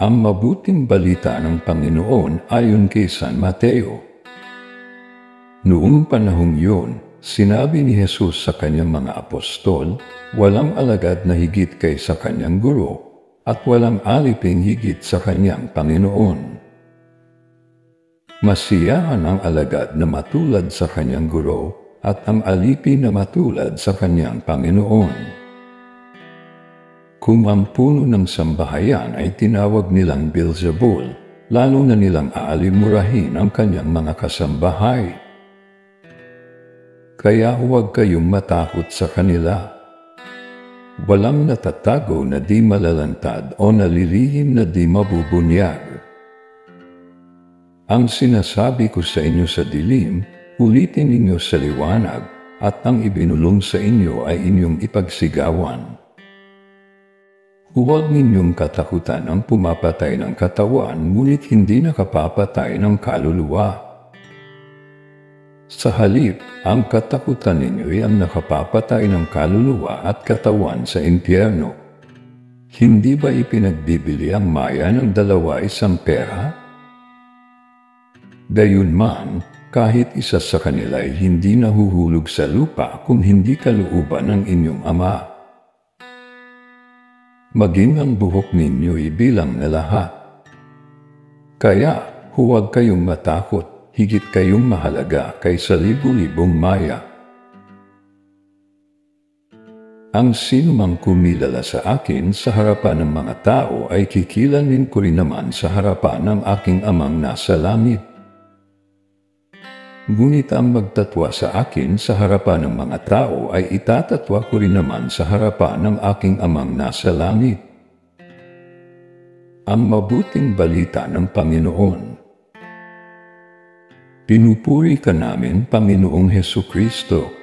Ang mabuting balita ng Panginoon ayon kay San Mateo. Noong panahong yun, sinabi ni Jesus sa kanyang mga apostol, walang alagad na higit kaysa kanyang guro, at walang aliping higit sa kanyang Panginoon. Masiyahan ang alagad na matulad sa kanyang guro, at ang alipin na matulad sa kanyang Panginoon. Kung ang puno ng sambahayan ay tinawag nilang Beelzebul, lalo na nilang aalimurahin ang kanyang mga kasambahay. Kaya huwag kayong matakot sa kanila. Walang natatago na di malalantad o nalilihim na di mabubunyag. Ang sinasabi ko sa inyo sa dilim, ulitin ninyo sa liwanag, at ang ibinulong sa inyo ay inyong ipagsigawan. Huwag ninyong katakutan ang pumapatay ng katawan, ngunit hindi nakapapatay ng kaluluwa. Sa halip, ang katakutan ninyo ay ang nakapapatay ng kaluluwa at katawan sa impyerno. Hindi ba ipinagbibili ang maya ng 2 pera? Gayunman, kahit isa sa kanila ay hindi nahuhulog sa lupa kung hindi kalooban ng inyong Ama. Maging ang buhok ninyo'y bilang na lahat. Kaya, huwag kayong matakot, higit kayong mahalaga kaysa libu-libong maya. Ang sinumang kumilala sa akin sa harapan ng mga tao ay kikilanin ko rin naman sa harapan ng aking Amang nasa langit. Ngunit ang magtatwa sa akin sa harapan ng mga tao ay itatatwa ko rin naman sa harapan ng aking Amang nasa langit. Ang mabuting balita ng Panginoon. Pinupuri ka namin, Panginoong Hesukristo.